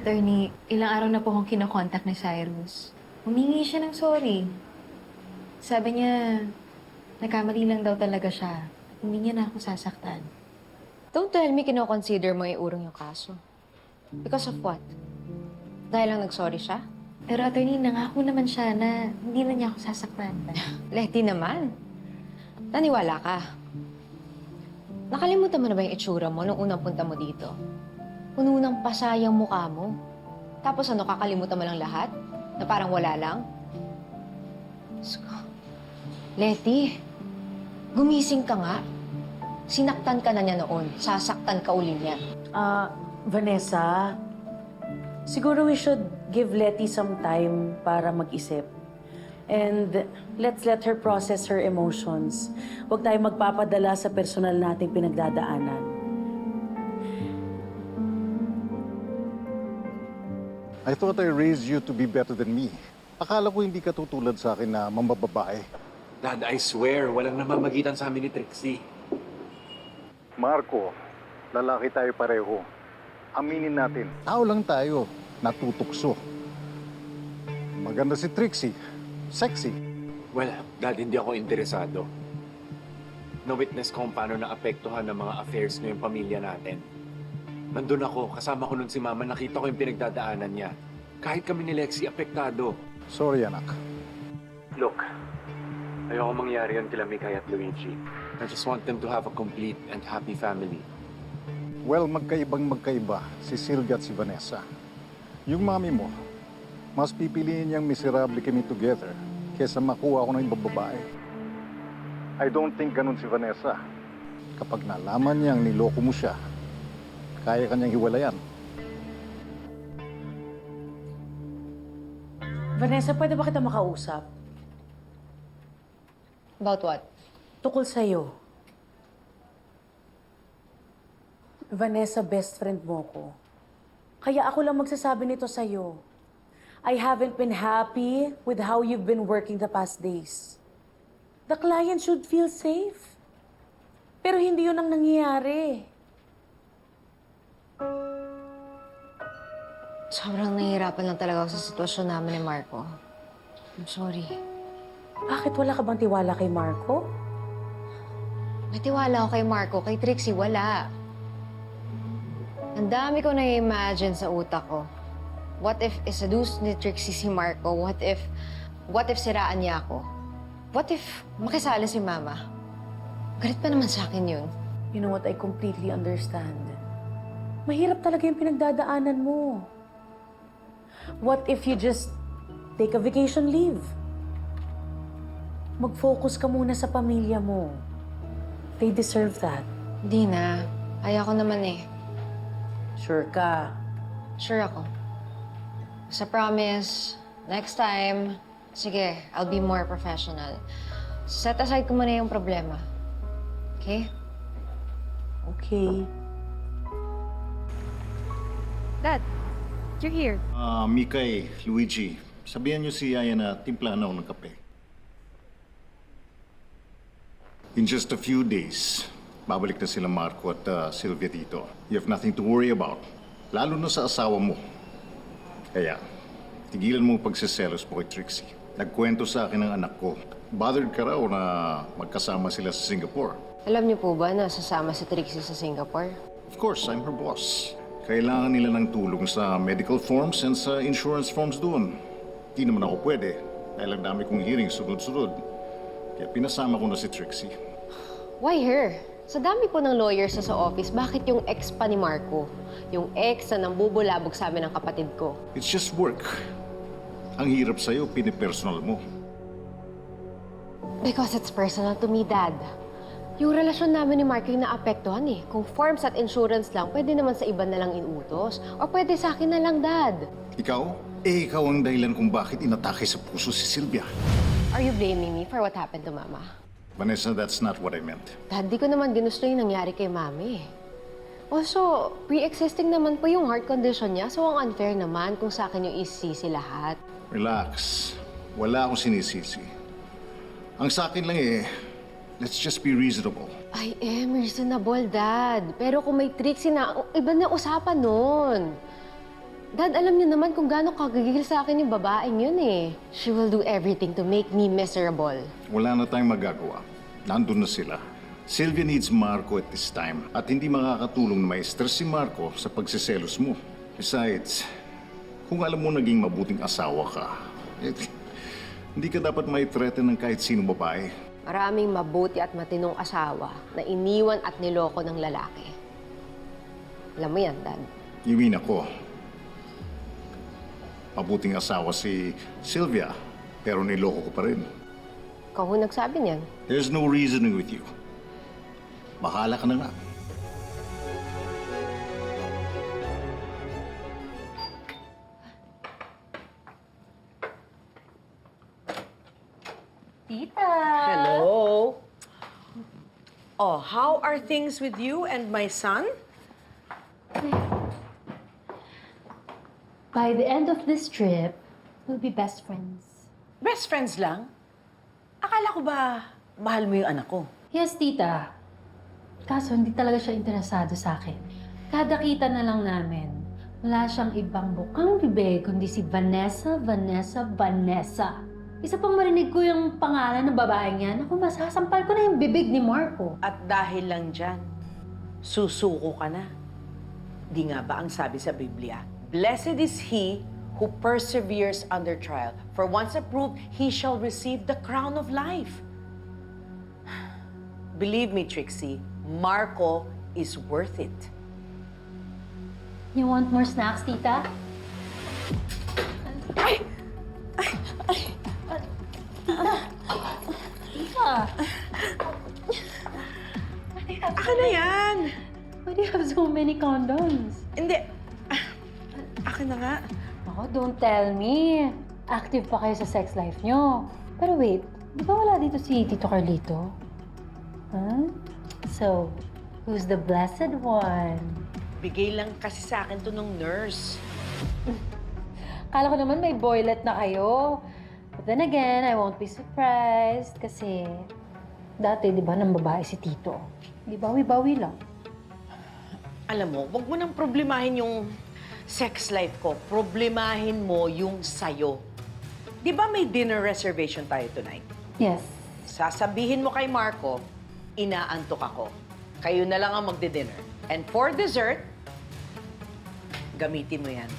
Attorney, ilang araw na po akong kinokontak ni Cyrus. Humingi siya ng sorry. Sabi niya, nagkamali lang daw talaga siya. Hindi niya na ako sasaktan. Don't tell me kinoconsider mo iurong yung kaso. Because of what? Dahil lang nag-sorry siya? Pero attorney, nangako naman siya na hindi na niya ako sasaktan. Lehti naman. Naniwala ka. Nakalimutan mo na ba yung itsura mo nung unang punta mo dito? Puno ng pasayang mukha mo. Tapos ano, kakalimutan mo lang lahat? Na parang wala lang? Diyos ko. Leti, gumising ka nga. Sinaktan ka na niya noon. Sasaktan ka uli niya. Vanessa, siguro we should give Letty some time para mag-isip. And let's let her process her emotions. Huwag tayong magpapadala sa personal nating pinagdadaanan. I thought I raised you to be better than me. Akala ko hindi ka tutulad sa akin na mambababae. Dad, I swear, walang namamagitan sa amin ni Trixie. Marco, lalaki tayo pareho. Aminin natin, tao lang tayo, natutukso. Maganda si Trixie, sexy. Well, Dad, hindi ako interesado. Na-witness ko kung paano naapektuhan ng mga affairs niyo yung pamilya natin. Nandun ako, kasama ko nun si Mama, nakita ko yung pinagdadaanan niya. Kahit kami ni Lexie, apektado. Sorry, anak. Look, ayoko mangyari yun kila Mikay at Luigi. I just want them to have a complete and happy family. Well, magkaibang magkaiba si Sylvia at si Vanessa. Yung mami mo, mas pipiliin niyang miserable kami together kesa makuha ko ng ibang babae. I don't think ganun si Vanessa. Kapag nalaman niyang niloko mo siya, kaya kanyang hiwalayan. Vanessa, pwede ba kita makausap? About what? Tukol sa'yo. Vanessa, best friend mo ko. Kaya ako lang magsasabi nito sa'yo. I haven't been happy with how you've been working the past days. The client should feel safe. Pero hindi yun ang nangyayari. Sobrang nahihirapan lang talaga ako sa sitwasyon namin ni Marco. I'm sorry. Bakit wala ka bang tiwala kay Marco? May tiwala ako kay Marco, kay Trixie, wala. Ang dami ko na-imagine sa utak ko. What if isaduce ni Trixie si Marco? What if siraan niya ako? What if makisali si Mama? Galit pa naman sa akin yun. You know what? I completely understand. Mahirap talaga yung pinagdadaanan mo. What if you just take a vacation leave? Mag-focus ka muna sa pamilya mo. They deserve that. Hindi na. Ayoko naman eh. Sure ka. Sure ako. Sa promise, next time, sige, I'll be more professional. Set aside ko muna yung problema. Okay? Okay. Dad, you're here. Mikay, Luigi, sabihan niyo si Yaya na timplahan ako ng kape. In just a few days, babalik na sila Marco at Sylvia dito. You have nothing to worry about. Lalo na sa asawa mo. Kaya, tigilan mo pagsiselos mo kay Trixie. Nagkwento sa akin ng anak ko. Bothered ka raw na magkasama sila sa Singapore. Alam niyo po ba na sasama si Trixie sa Singapore? Of course, I'm her boss. Kailangan nila ng tulong sa medical forms and sa insurance forms doon. Di naman ako pwede. Dahil ang dami kong hearing sunod-sunod. Kaya pinasama ko na si Trixie. Why her? Sa dami po ng lawyers sa office, bakit yung ex pa ni Marco? Yung ex na nambubulabog sa amin ng kapatid ko. It's just work. Ang hirap sa'yo, pinipersonal mo. Because it's personal to me, Dad. Yung relasyon namin ni Marco yung naapektuhan eh. Kung forms at insurance lang, pwede naman sa iba na lang inutos. O pwede sa akin na lang, Dad. Ikaw? Ikaw ang dahilan kung bakit inatake sa puso si Sylvia. Are you blaming me for what happened to Mama? Vanessa, that's not what I meant. Dad, di ko naman ginusto yung nangyari kay Mami. Also, pre-existing naman po yung heart condition niya, so ang unfair naman kung sa akin yung isisi lahat. Relax. Wala akong sinisisi. Ang sa akin lang let's just be reasonable. I am reasonable, Dad. Pero kung may Trixie na, iba na usapan nun. Dad, alam niyo naman kung gaano kagigil sa akin yung babaeng yun eh. She will do everything to make me miserable. Wala na tayong magagawa. Nandun na sila. Sylvia needs Marco at this time. At hindi makakatulong na ma-stress si Marco sa pagsiselos mo. Besides, kung alam mo naging mabuting asawa ka, hindi ka dapat mai-threaten ng kahit sinong babae. Maraming mabuti at matinong asawa na iniwan at niloko ng lalaki. Alam mo yan, Dad. You mean ako? Mabuting asawa si Sylvia, pero niloko ko pa rin. Ikaw ho nagsabi niyan. There's no reasoning with you. Bahala ka na nga. Tita! Hello. Oh, how are things with you and my son? By the end of this trip, we'll be best friends. Best friends lang? Akala ko ba mahal mo yung anak ko? Yes, tita. Kaso hindi talaga siya interesado sa akin. Kada kita na lang namin, wala siyang ibang bukang bibig kundi si Vanessa, Vanessa, Vanessa. Isa pang marinig ko yung pangalan ng babaeng yan, ako masasampal ko na yung bibig ni Marco. At dahil lang dyan, susuko ka na. Di nga ba ang sabi sa Biblia? Blessed is he who perseveres under trial. For once approved, he shall receive the crown of life. Believe me, Trixie, Marco is worth it. You want more snacks, tita? Tita! Aka na yan! Why do you have so many condoms? Hindi. Aka na nga. Ako, don't tell me. Active pa kayo sa sex life nyo. Pero wait, di ba wala dito si Tito Carlito? Huh? So, who's the blessed one? Bigay lang kasi sa akin to nung nurse. Kala ko naman may boylet na kayo. But then again, I won't be surprised kasi dati, di ba, nang babae si Tito. Di bawi-bawi lang. Alam mo, wag mo nang problemahin yung sex life ko. Problemahin mo yung sayo. Di ba may dinner reservation tayo tonight? Yes. Sasabihin mo kay Marco, inaantok ako. Kayo na lang ang magdi-dinner. And for dessert, gamitin mo yan.